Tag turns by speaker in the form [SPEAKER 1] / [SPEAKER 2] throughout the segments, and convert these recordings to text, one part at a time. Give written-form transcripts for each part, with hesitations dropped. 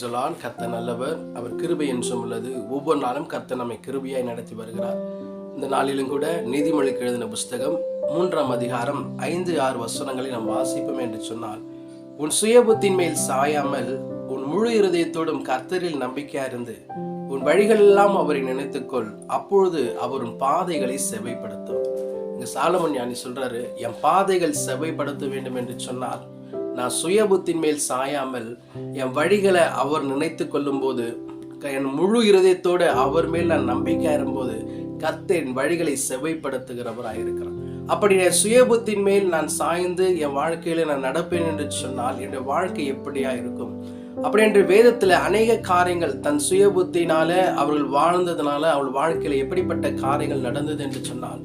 [SPEAKER 1] Praise the Lord. கர்த்தர் நல்லவர், அவர் கிருபை என்றும் உள்ளது. ஒவ்வொரு நாளும் கர்த்தர் நம்மை கிருபையாய் நடத்தி வருகிறார். இந்த நாளிலும் கூட நீதிமொழிக்கு எழுதின புஸ்தகம் 3ஆம் அதிகாரம் 5-6 வசனங்களை நாம் வாசிப்போம் என்று சொன்னால், உன் சுயபுத்தின் மேல் சாயாமல் உன் முழு இருதயத்தோடும் கர்த்தரில் நம்பிக்கையா இருந்து உன் வழிகளெல்லாம் அவரை நினைத்துக்கொள், அப்பொழுது அவர் உன் பாதைகளை செவைப்படுத்தும். இங்க சாலமோன் ஞானி சொல்றாரு, என் பாதைகள் செவைப்படுத்த வேண்டும் என்று சொன்னால் நான் சுயபுத்தின் மேல் சாயாமல் என் வழிகளை அவர் நினைத்து கொள்ளும் போது, என் முழு இருதயத்தோடு அவர் மேல் நான் நம்பிக்கையா இருக்கும்போது கர்த்தர் என் வழிகளை செவைப்படுத்துகிறவராக இருக்கிறார். அப்படி என் சுயபுத்தின் மேல் நான் சாய்ந்து என் வாழ்க்கையில நான் நடப்பேன் என்று சொன்னால் என்னுடைய வாழ்க்கை எப்படியா இருக்கும்? அப்படி என்று வேதத்துல அநேக காரியங்கள் தன் சுயபுத்தினால அவர்கள் வாழ்ந்ததுனால அவள் வாழ்க்கையில எப்படிப்பட்ட காரியங்கள் நடந்தது என்று சொன்னால்,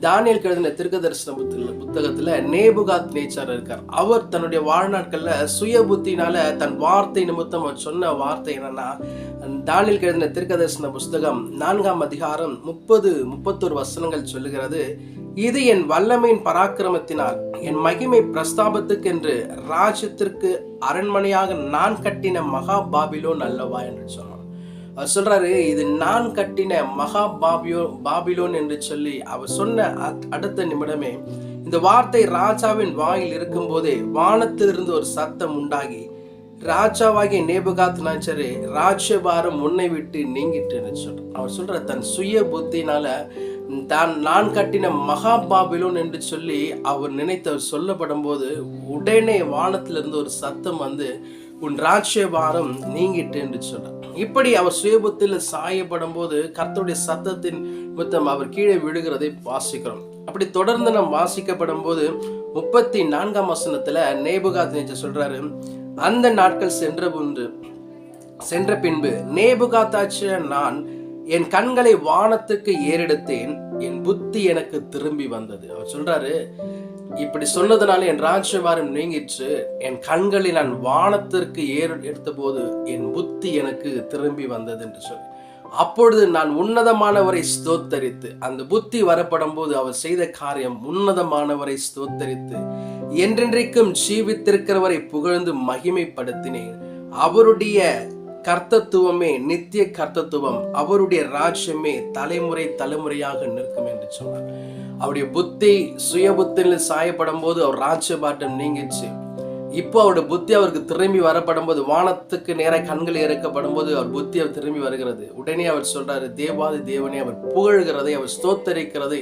[SPEAKER 1] தானியேல் எழுதின தீர்க்கதரிசன புத்தகத்துல நேபுகாத் நேச்சார் இருக்கார். அவர் தன்னுடைய வாழ்நாட்கள்ல சுய புத்தினால தன் வார்த்தை நிமித்தம் அவர் சொன்ன வார்த்தை என்னன்னா, தானியேல் எழுதின தீர்க்கதரிசன புஸ்தகம் 4ஆம் அதிகாரம் 30-31 வசனங்கள் சொல்லுகிறது, இது என் வல்லமையின் பராக்கிரமத்தினால் என் மகிமை பிரஸ்தாபத்துக்கு என்று ராஜ்யத்திற்கு அரண்மனையாக நான் கட்டின மகா பாபிலோன் அல்லவா என்று சொன்னார். அவர் சொல்றாரு, இது நான் கட்டின மகா பாபிலோன் என்று சொல்லி அவர் சொன்ன அடுத்த நிமிடமே இந்த வார்த்தை ராஜாவின் வாயில் இருக்கும் போதே வானத்திலிருந்து ஒரு சத்தம் உண்டாகி, ராஜாவாகிய நேபுகாத் நேச்சாரே, ராஜ்யபாரம் உன்னை விட்டு நீங்கிட்டு சொல்றார். அவர் சொல்ற தன் சுய புத்தினால நான் கட்டின மகா பாபிலோன் என்று சொல்லி அவர் நினைத்தவர் சொல்லப்படும் போது உடனே வானத்திலிருந்து ஒரு சத்தம் வந்து, உன் ராஜ்யபாரம் நீங்கிட்டு என்று சொல்றார். இப்படி அவர் சுயபுத்தில சாயப்படும் போது கர்த்தருடைய சத்தத்தின் நிமித்தம் அவர் கீழே விழுகிறதை வாசிக்கிறோம். அப்படி தொடர்ந்து நாம் வாசிக்கப்படும் போது 34ஆம் வசனத்துல நேபுகாத் நேச்சார் சொல்றாரு, அந்த நாட்கள் சென்ற பின்பு நேபுகாத்தாகிய நான் என் கண்களை வானத்துக்கு ஏறெடுத்தேன், என் புத்தி எனக்கு திரும்பி வந்தது. அவர் சொல்றாரு, இப்படி சொன்னதுனால என் ராஜ்யபாரம் நீங்கிற்று, என் கண்களை நான் வானத்திற்கு எடுத்த போது என் புத்தி எனக்கு திரும்பி வந்தது என்று சொல்லி, அப்பொழுது நான் உன்னதமானவரை ஸ்தோத்தரித்து, அந்த புத்தி வரப்படும் போது அவர் செய்த காரியம் உன்னதமானவரை ஸ்தோத்தரித்து என்றென்றைக்கும் ஜீவித்திருக்கிறவரை புகழ்ந்து மகிமைப்படுத்தினேன். அவருடைய கர்த்தத்துவமே நித்திய கர்த்தத்துவம், அவருடைய ராஜ்யமே தலைமுறை தலைமுறையாக நிற்கும் என்று சொன்னார். அவருடைய புத்தி சுய புத்தியில் சாயப்படும் போது அவர் ராஜ்யபாரம் நீங்கிச்சு. இப்போ அவருடைய புத்தி அவருக்கு திரும்பி வரப்படும் போது, வானத்துக்கு நேராக கண்கள் இறக்கப்படும் போது அவர் புத்தி அவர் திரும்பி வருகிறது. உடனே அவர் சொல்றாரு, தேவாதி தேவனை அவர் புகழ்கிறதை, அவர் ஸ்தோத்தரிக்கிறதை,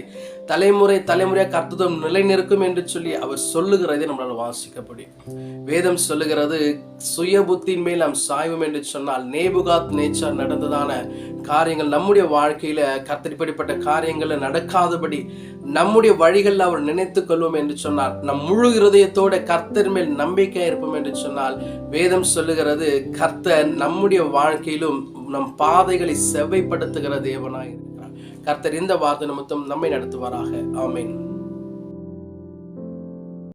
[SPEAKER 1] தலைமுறை தலைமுறையாக கர்த்தத்துவம் நிலை நிற்கும் என்று சொல்லி அவர் சொல்லுகிறதை நம்மளால் வாசிக்கப்படி. வேதம் சொல்லுகிறது, சுய புத்தியின் மேல் நாம் சாய்வோம் என்று சொன்னால் நேபுகாத் நேச்சார் நடந்ததான காரியங்கள் நம்முடைய வாழ்க்கையில கர்த்தரிப்படிப்பட்ட காரியங்களை நடக்காதபடி நம்முடைய வழிகளில் அவர் நினைத்துக் கொள்வோம் என்று சொன்னார், நம் முழு இருதயத்தோட கர்த்தர் மேல் நம்பிக்கை இருப்போம் என்று சொன்னால், வேதம் சொல்லுகிறது கர்த்தர் நம்முடைய வாழ்க்கையிலும் நம் பாதைகளை செவ்வைப்படுத்துகிற தேவனாய் இருக்கிறார். கர்த்தர் இந்த வார்த்தை நிமித்தம் நம்மை நடத்துவாராக. ஆமென்.